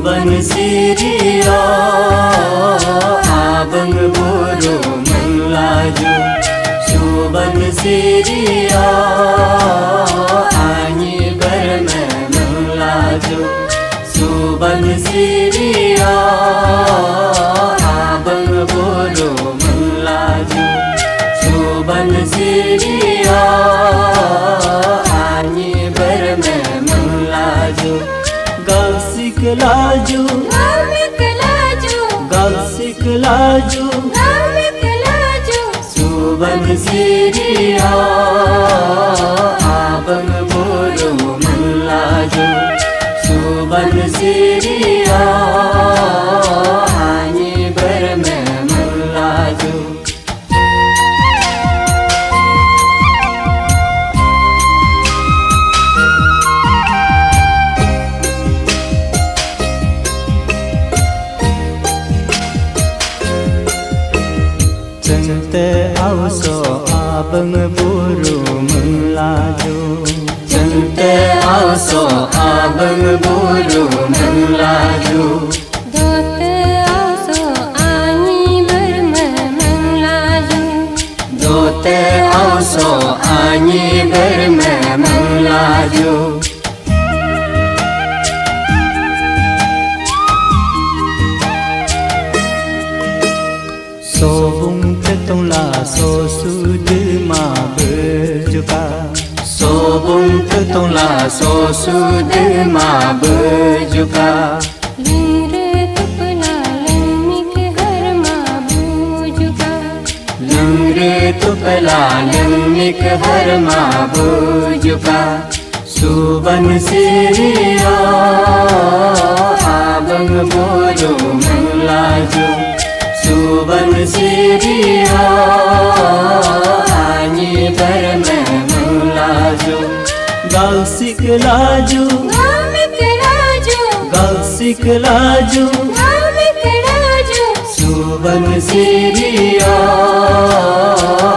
Suban Siria Abang Buru Melaju Suban Siria Anyi Berme Melaju Suban Siria Abang Buru Melaju Suban Siria Anyi Berme Melaju Galsik laju, Galsik laju, Galsik laju, Galsik laju. Suban Siria Abang Buru Melaju Suban Siria Anyi Berme Melaju Cente auso abang buru melaju Cente auso abang buru melaju Dote auso anyi berme melaju Dote auso anyi berme melaju Sobung tetong la so sudema berjuka Sobung tetong la so sudema berjuka Lengre tupla lengmik harma bujuka Lengre tupla lengmik harma bujuka Suban Siria Abang Buru Melaju Suban Siria Anyi Berme Melaju Galsik laju, Galsik laju, Galsik laju Galsik laju. Suban Siria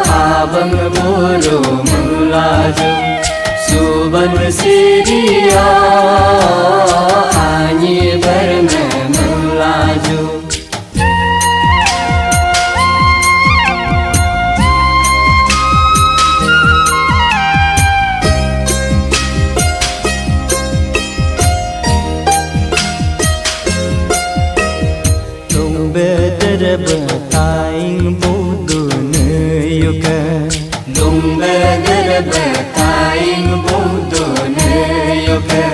Abang Buru Melaju Suban Siria Anyi Berme Melaju Betaing budu neyuke Lung bedere betaing budu neyuke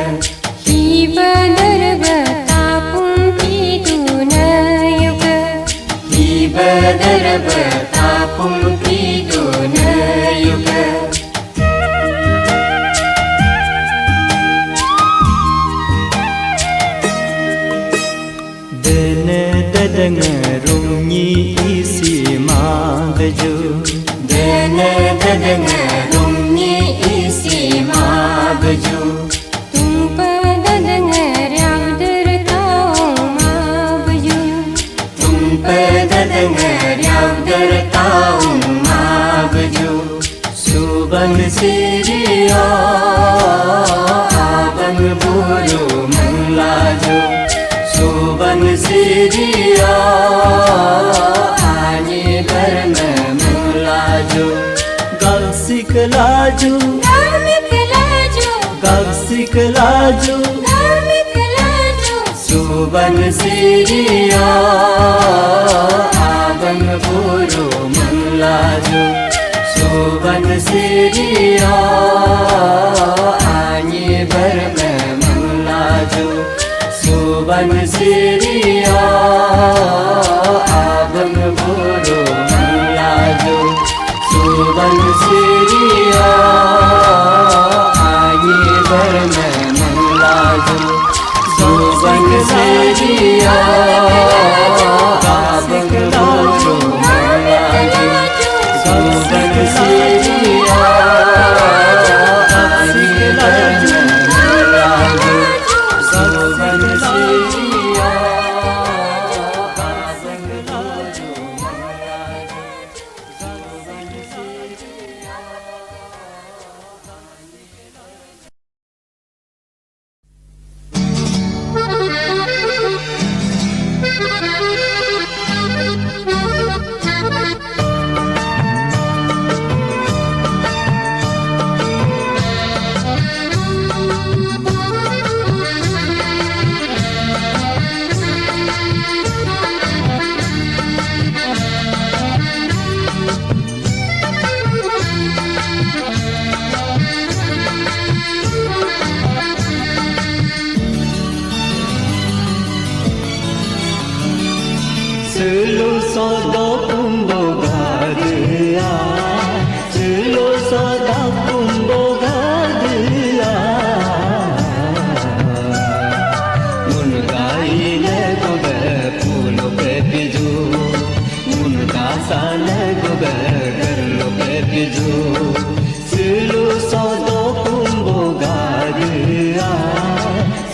Hiba darba tapum pitu nayuka Hiba darba tapum pitu neyuke Dene dadenge runyi isi magaju Dene dadenge runyi isi magaju Tumpa dadengar yavdir taum mabju Tumpe dadenge yavdar taum magaju Suban Siria Abang Buru Melaju Suban Siria Anyi Berme Melaju Galsik laju, Galsik laju, Galsik laju Galsik laju. Suban Siria Abang Buru Melaju Suban Siria Anyi Berme Melaju Suban Siria Abang Buru Melaju Suban Siria Anyi Berme Melaju Suban Siria Abang Buru Melaju Suban Siria Anyi Berme Melaju Suban Siria Abang Buru Melaju Selu sodo kumbo gadya, selu sodo kumbo gadya. Mun gaile gobe phulo pe biju, mun gaasane gobe garlo pe biju. Selu sodo kumbo gadya,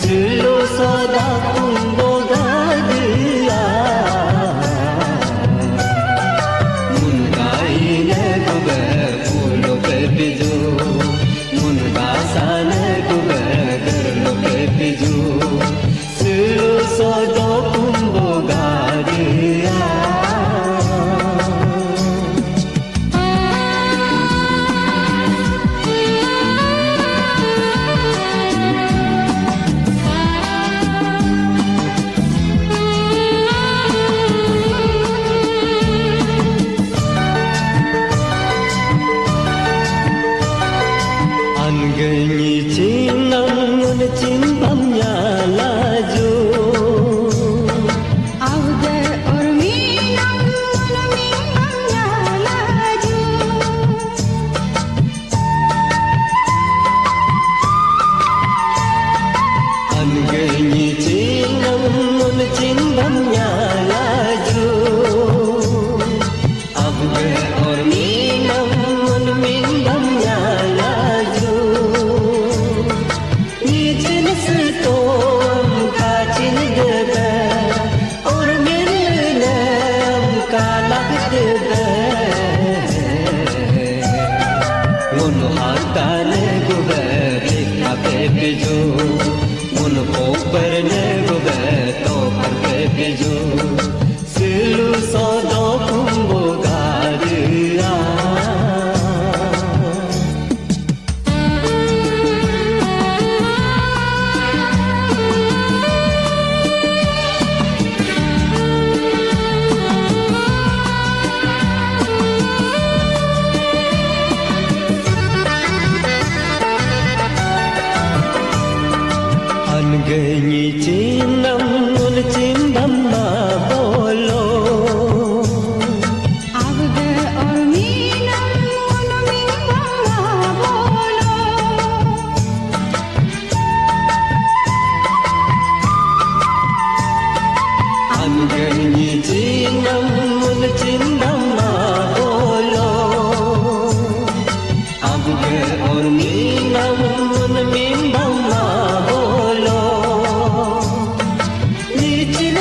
selu sodo kumbo gadya. Mun gaile gobe phulo pe biju, mun gaasane gobe garlo pe biju. Selu sodo kumbo gadya. Anggenyi cinang mun cimbam nyala jo. Avde और मीनम मन मीनम लाजू Anggenyi cinang mun cimbam nyala jo. Abge aur meenam mun mindam nyala jo. Nijin to ka chin debe aur milne ka lag debe. Mun hatane gobe ekha pe bijo, mun koper ne gobe to par pe bijo. Selu sodo kumbo gadya. Anggenyi cinam mun cimbam ma bolo. Avde और मीनम मन मीनम बोलो Anggenyi cinam mun cimbam ma bolo. Abge aur meenam mun mindam ma bolo. Nichin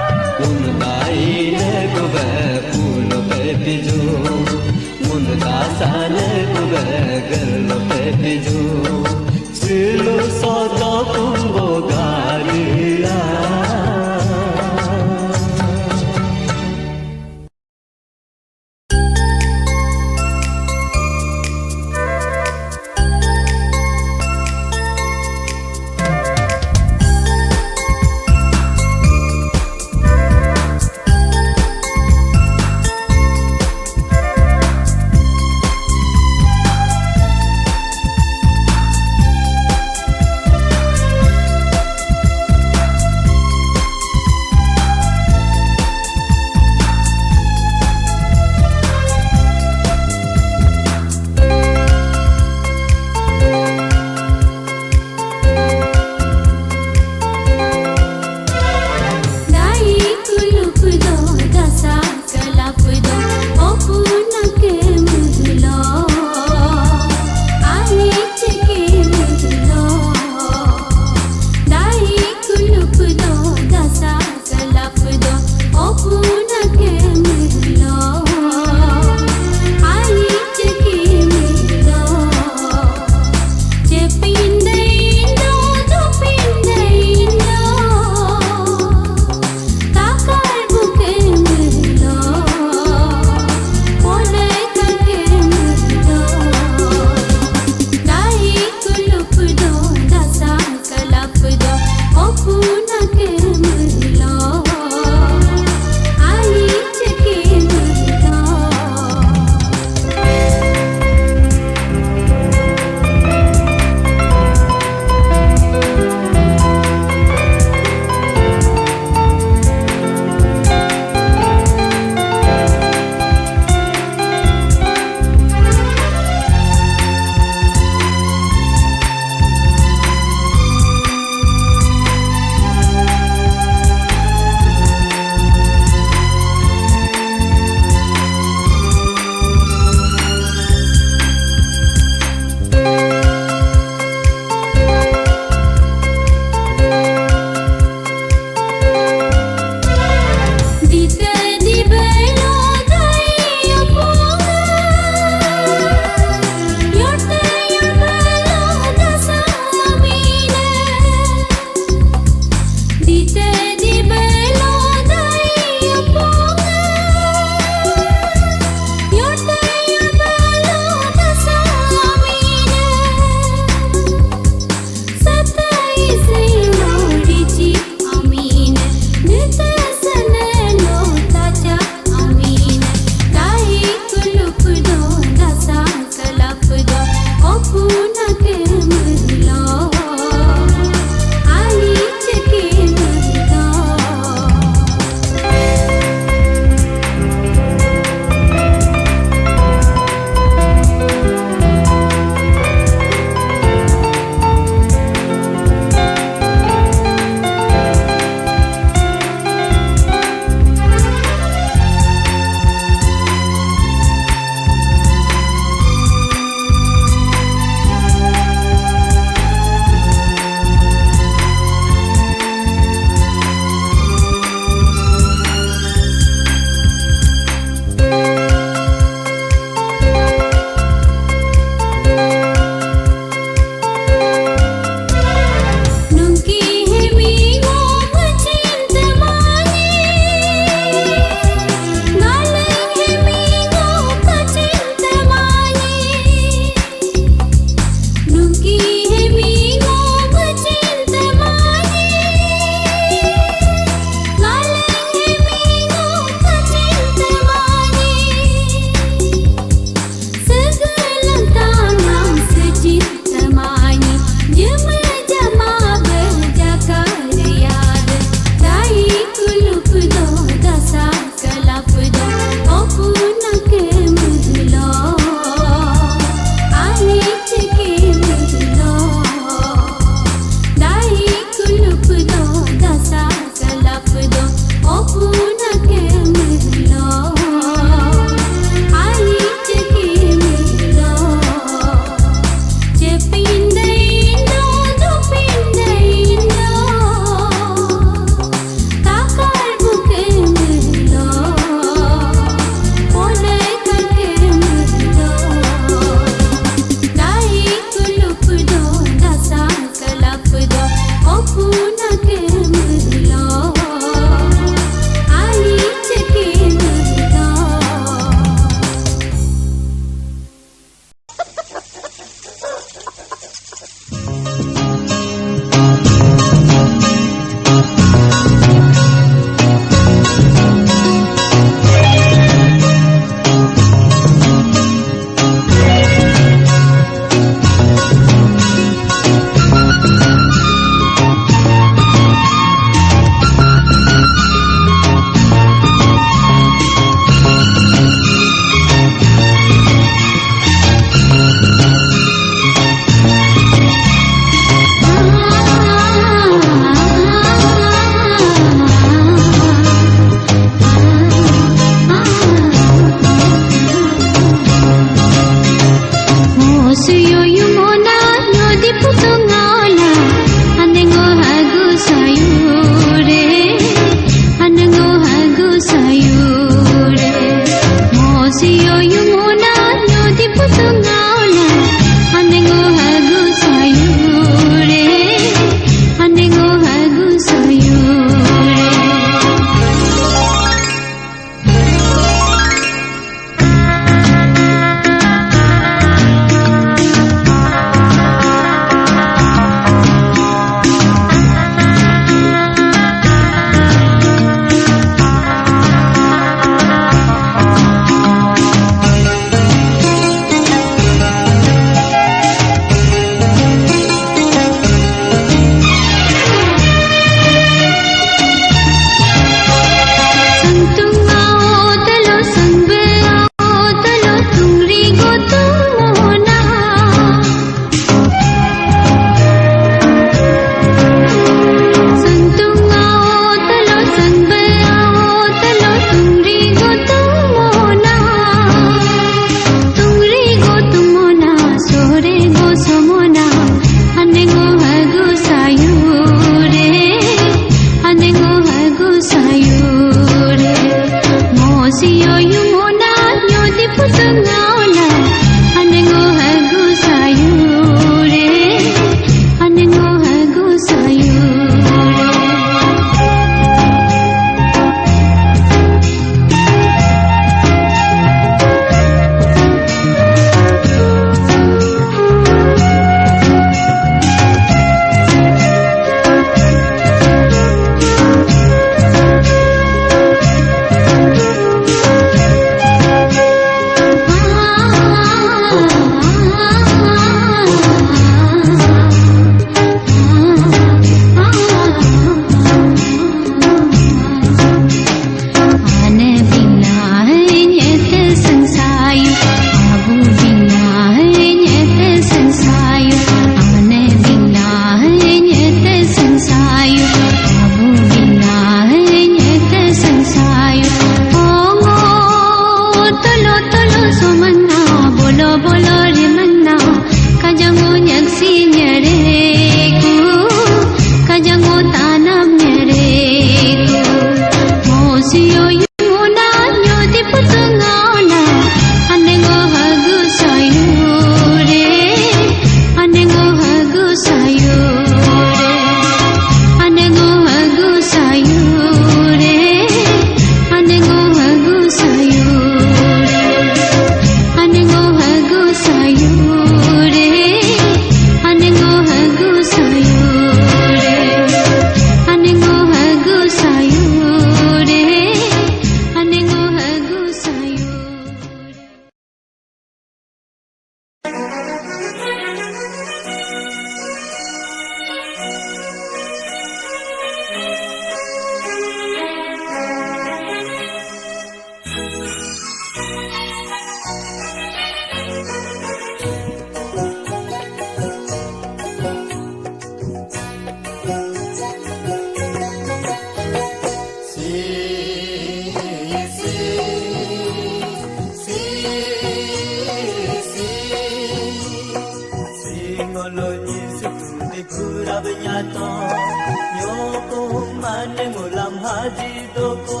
ane ngulam haji doko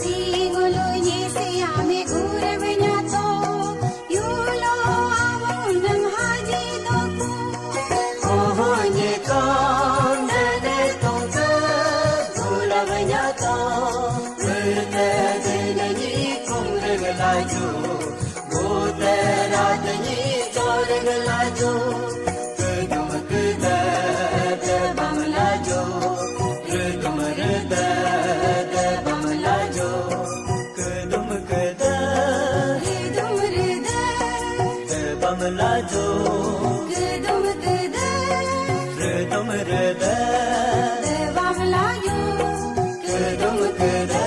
Sigulo yese ame gurabnya to yulo awunam haji doko ohonye kon dane tongka gulabnya to verte dinani kong regalaju gote radni chorgalaju kedum keda de bamlajo kedum reda de bamlajo kedum keda gedum rida de bamlajo gedum geda redum reda devam layo kedum keda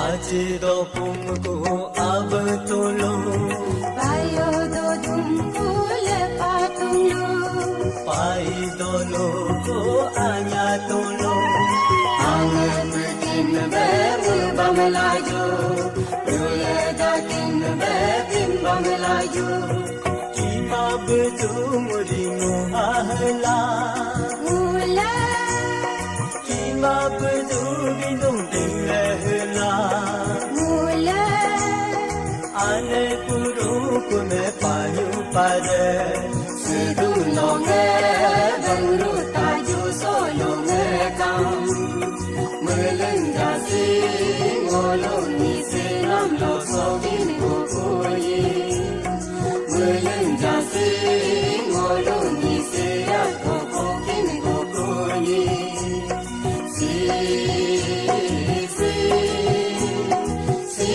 Ajido pumku ab tolo bayo do dumpule patunglu pai dolo ko anya tolo angan tin be bamlayo yule da tin be bim bamlayo kimab tumuri mo ahla mula kimab dubindum dingla mula ane puru ko me payu pare sidum longe bangru taju solo me kam melengga si ngolo ni se nam lo so bin ko koye melengga si ngolo ni se ya ko ko kin ko koye si si si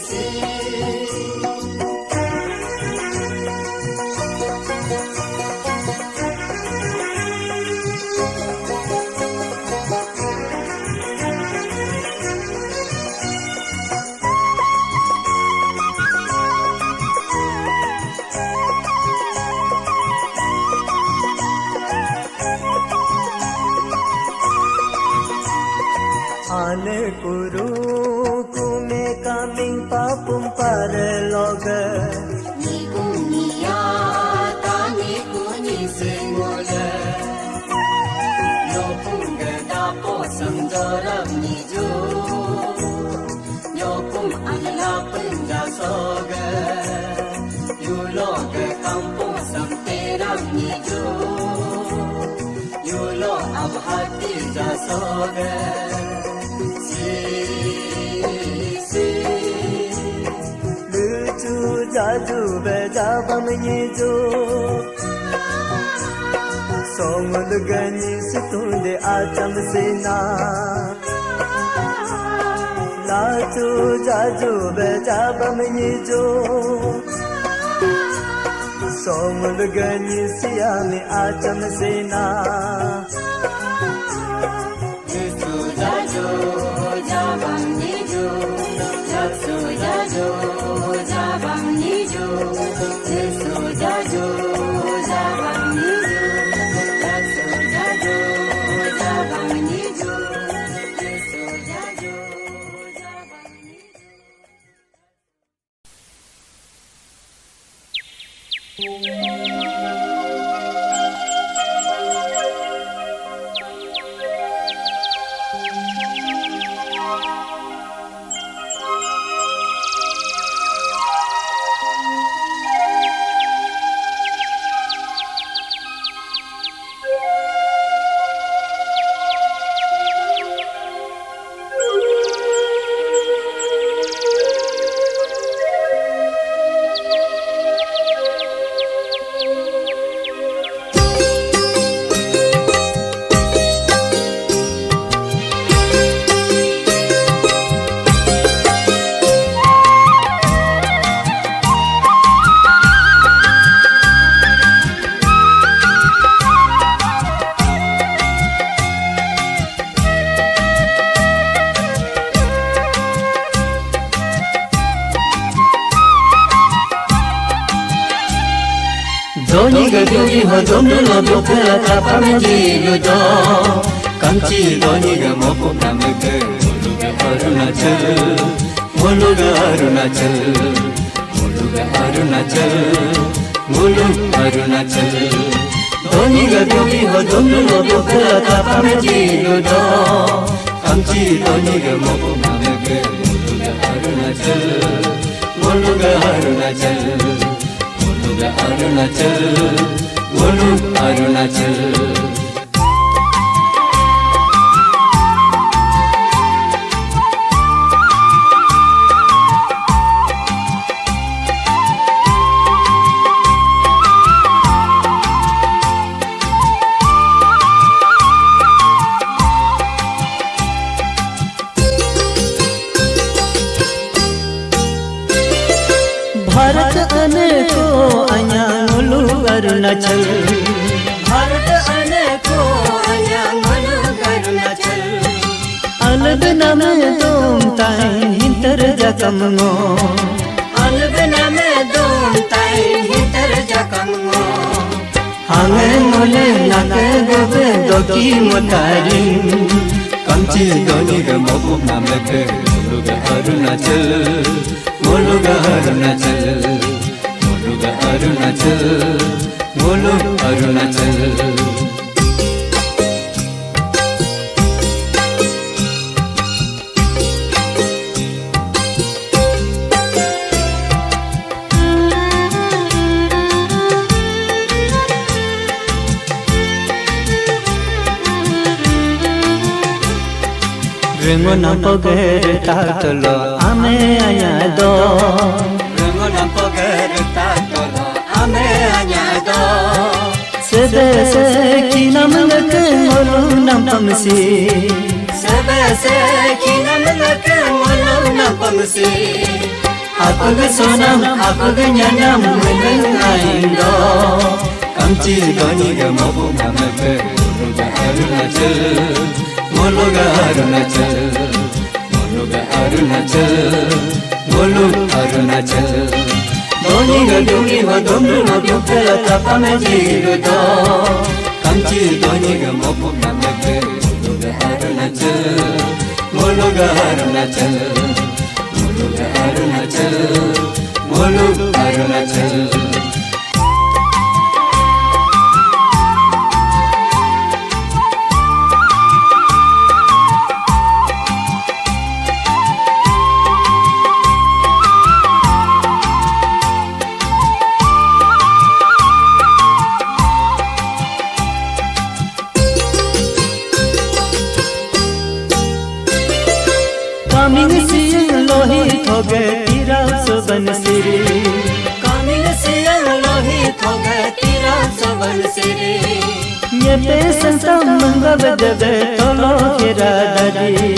si ane kuru kume kaming papum paraloga ni kunia ta ni kuni singole yo punga da po samjaram ni jo yo kum anla punga soga yo log kampung sam teram ni jo yo lo abhati ja soga lucu jaju bejabam nyijo somul gani situnde ajam sena lacu jaju bejabam nyijo somul gani siami ajam sena Yesu jajo jabang nijo Yesu jajo jabang nijo Yesu jajo jabang nijo Yesu jajo jabang nijo Yesu jajo jabang nijo Doniga dugi ho domno bukala tapamji ludo Kamchi doniga mopo namke Muluga Arunachal Muluga Arunachal Muluga Arunachal Muluga Arunachal Doniga dugi ho domno bukala tapamji ludo Kamchi doniga mopo namke Muluga Arunachal Muluga Arunachal Arunachal, Mulu Arunachal. Bharat अनेको आया मुलु अरुणाचल भारत अनेको आया मुलु अरुणाचल अलग नाम दोम ताई हिंतर जकमो अलग नाम दोम ताई हिंतर जकमो हमें मोले नाके गोबे दोकी मोतारी कमची दोनी के मोबु नामके मुलुगा Arunachal Muluga Arunachal, Muluga Arunachal, Muluga Arunachal. Rengo nampogere tatolo ame ayado Rengo nampogere tatolo ame ayado Sebe se kinamleke molu nampamsi Sebe se kinamleke molu nampamsi Apage sonam apage nyanam melen aindo Kamchi doni ge mobu namke Muluga Arunachal Muluga Arunachal, Muluga Arunachal, Muluga Arunachal. Doniga dugi ho domno bukala tapamji ludo Kamchi doniga mopu namke Muluga Arunachal, Muluga Arunachal, Muluga Arunachal, Muluga Arunachal. Coming siang lohi thoge tira soban siri Coming siang lohi thoge tira soban siri Ye pe santam mangav debe tolo khira dadi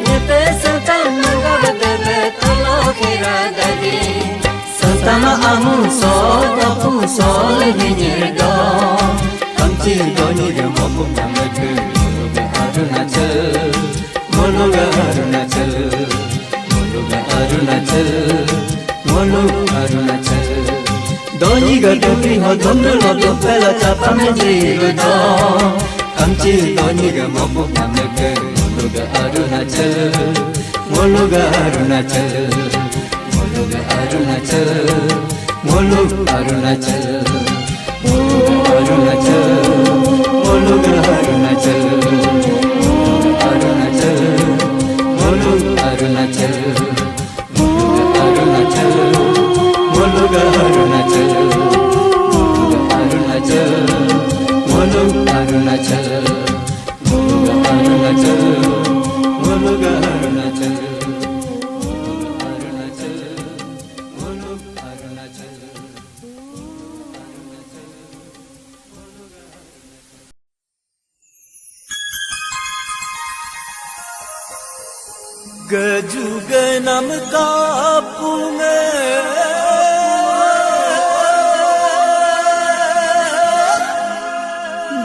Ye pe santam mangav debe tolo khira dadi Santama amu so tapu so lehinyerdo Kamchi doni ge mopu namke Muluga Arunachal Muluga Arunachal, Muluga Arunachal, Muluga Arunachal. Doniga dugi ho domno bukala tapamji ludo Kamchi doniga mopu namke Muluga Arunachal, Muluga Arunachal, Muluga Arunachal, Muluga Arunachal, Muluga Arunachal, Muluga Arunachal. Muluga Arunachal, Muluga Arunachal, Muluga Arunachal, Muluga Arunachal, Muluga Arunachal, Muluga Arunachal, Muluga Arunachal. गजुग नम का पुंगे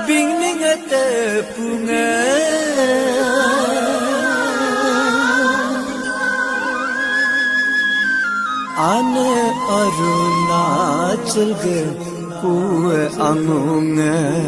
बिंगनिंग ते पुंगे आने अरुणाचल गे pue anunge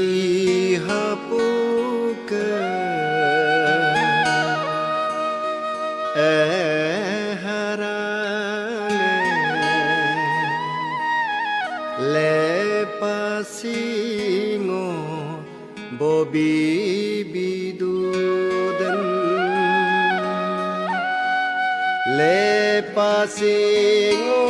sihapuke harange le pasingo bobi bidudan le pasingo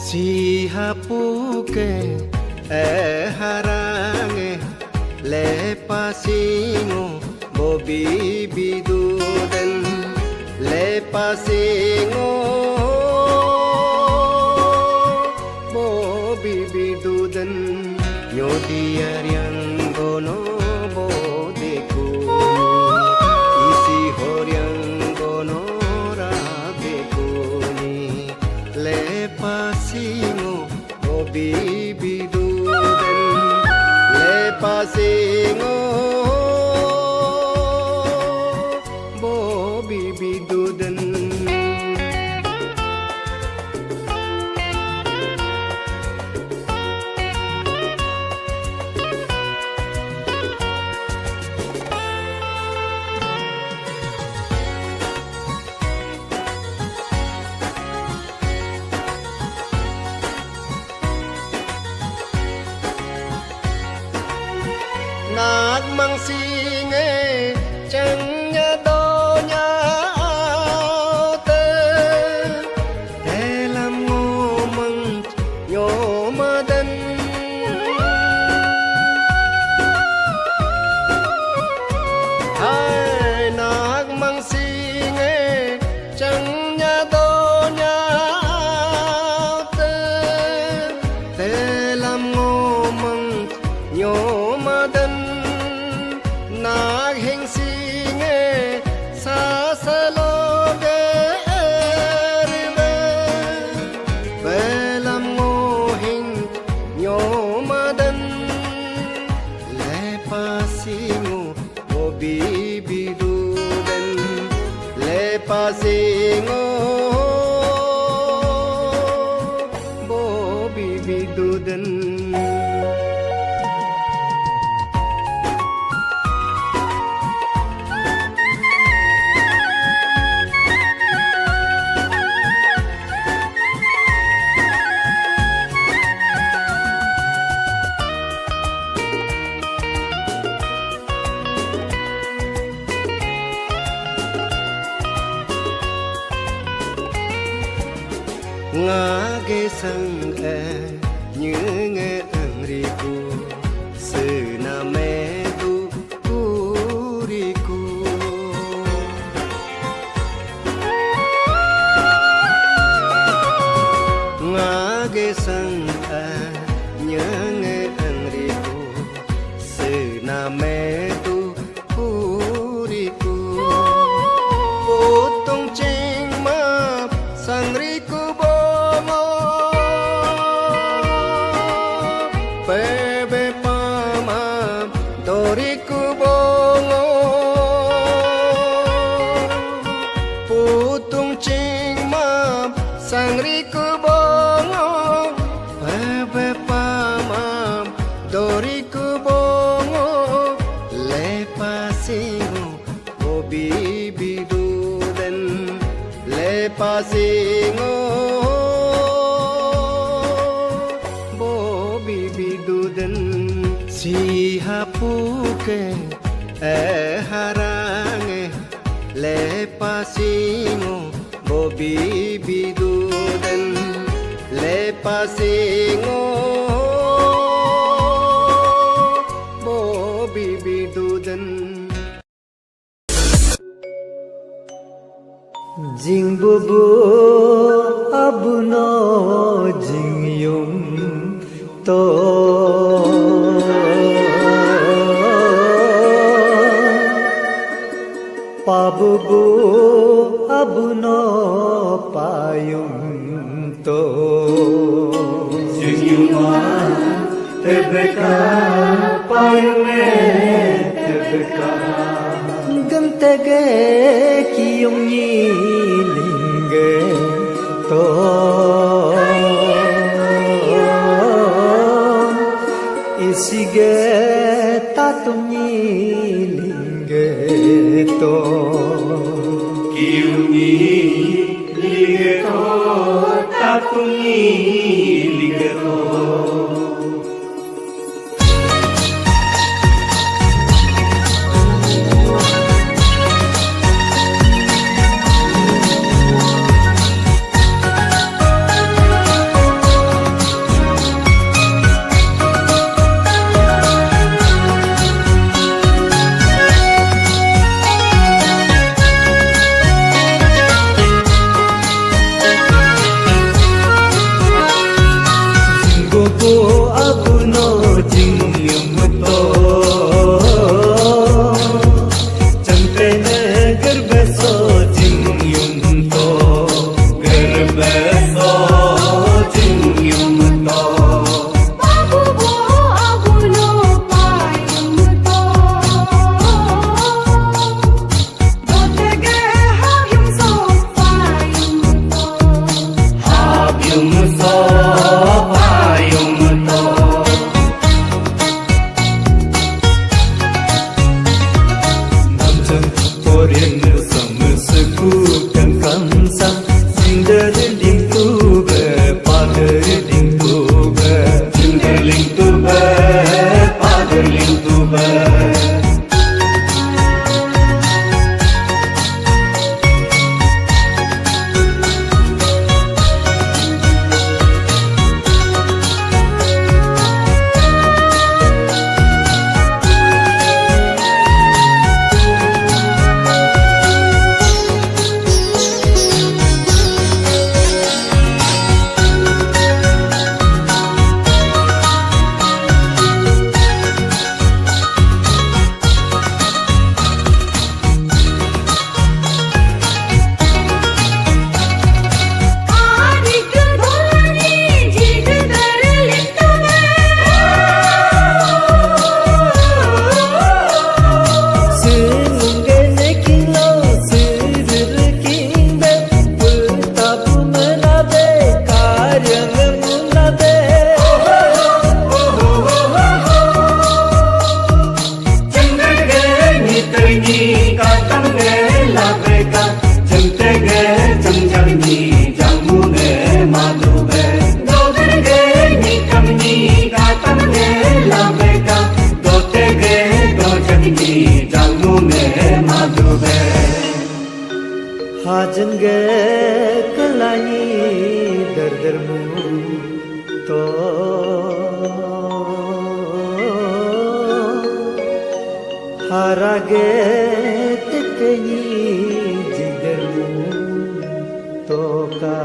sihapuke harange le pasingo bobi bidudan le pasingo bobi bidudan nyodiarian gono bodeku isi horian gono rabeku ni le pasingo bobi bidudan le pasingo bobi bidudan nagmang singe changnya donya te telam ngomong nyomadan hai nagmang singe changnya donya te telam ngomong nyomadan naghing singe sasaloge erbe belam ngohing nyomadan le pasingo bobi bidudan le pasingo bobi bidudan ngage sang như nghe riku sename tu kuriku ngage sang như nghe riku sename tu kuriku potong ching ma sang riku bebe pama doriku bongo putung cing mam sangriku bongo bebe pama doriku bongo le pasingo bobi bidudan le pasingo sihapuke harange le pasingo bobi bidudan le pasingo bobi bidudan jingbubu abuno jingyum to gante ki yong ni ling ge to isige ta tum ni ling ge to ki yong ni ling ge to ta tum ni ling ge to Hajin गे कलाई दर मु तो हारा गे तिकनी जिगर मु तो का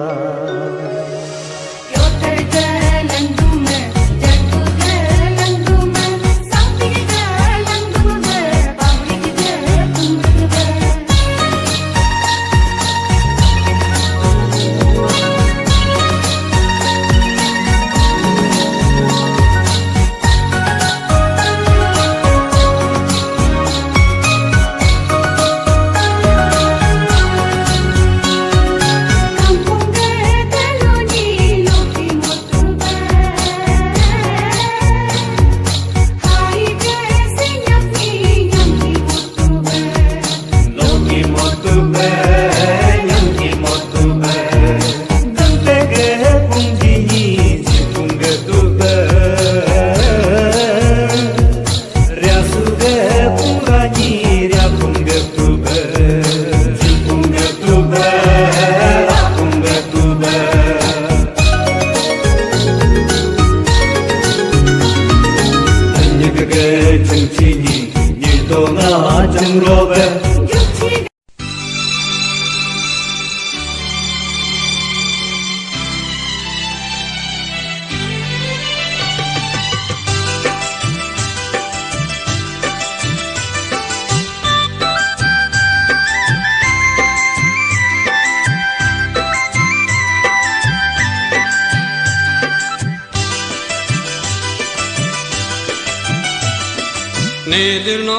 Nedir no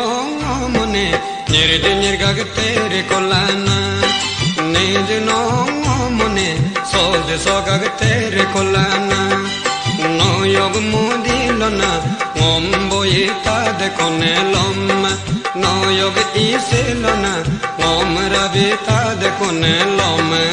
mone Nerede nirgag tere kolana Nedir no mone Solde sogag tere kolana No yog mudilona Ngombo itade kone loma No yog isilona Ngomra vitade kone loma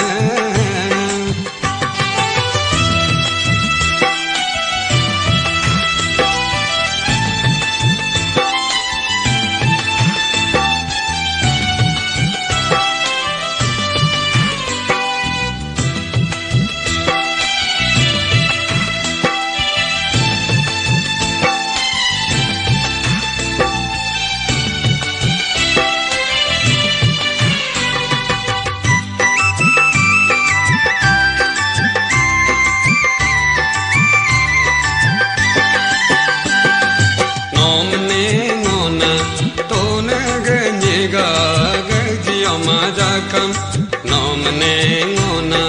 Nomne ngona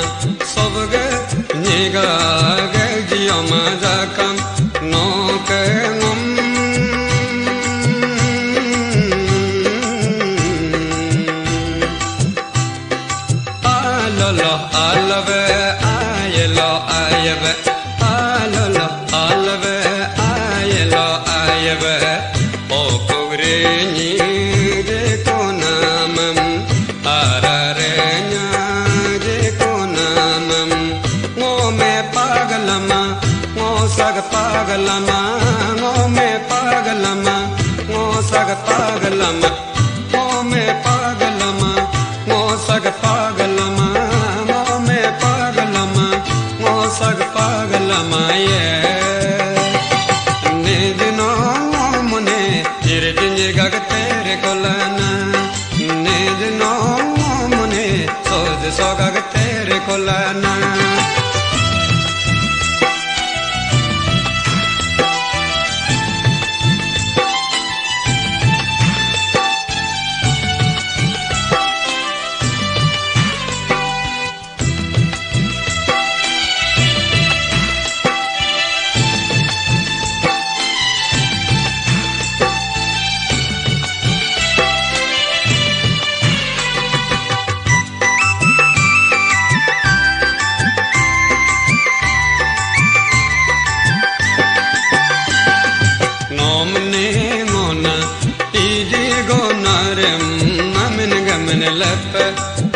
sobge niga gaji amazakam no ke ngom alala alave ayelo ayave alala alave ayelo ayave o kogre ni de konamam pagalama ngo me pagalama ngo sag pagalama ngo me pagalama ngo sag pagalama ngo me pagalama ngo sag pagalama ye nedino mone jire jinjir gag tere kolana nedino mone soj sogag tere kolana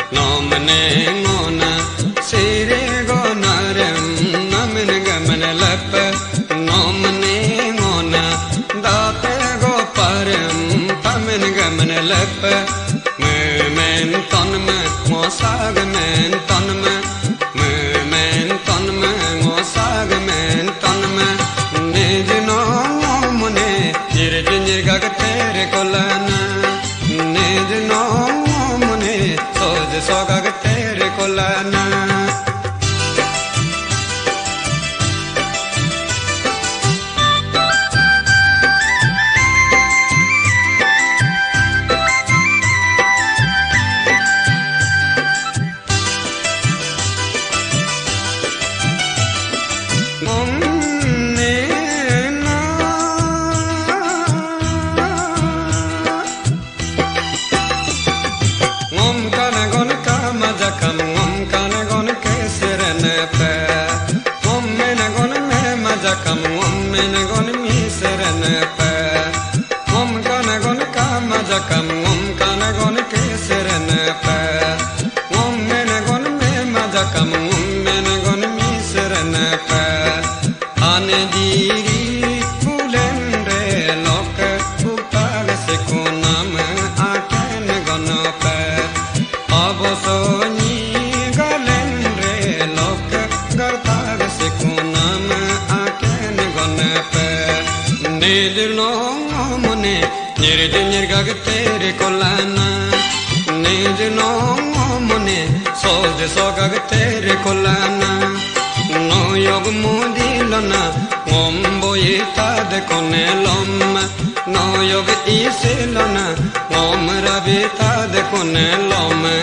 Nomne ngona sire gonarem namen gamen lap nomne ngona date go parem tamen gamen lap men tonme mosag men tonme men tonme mosag men tonme nejno mone jire jinjir gag tere kolana nejno sogag tere kolana tere kolana nejno mone soj sogag tere kolana no yog mudilona ngombo itade kone loma no yog isilona ngomra vitade kone loma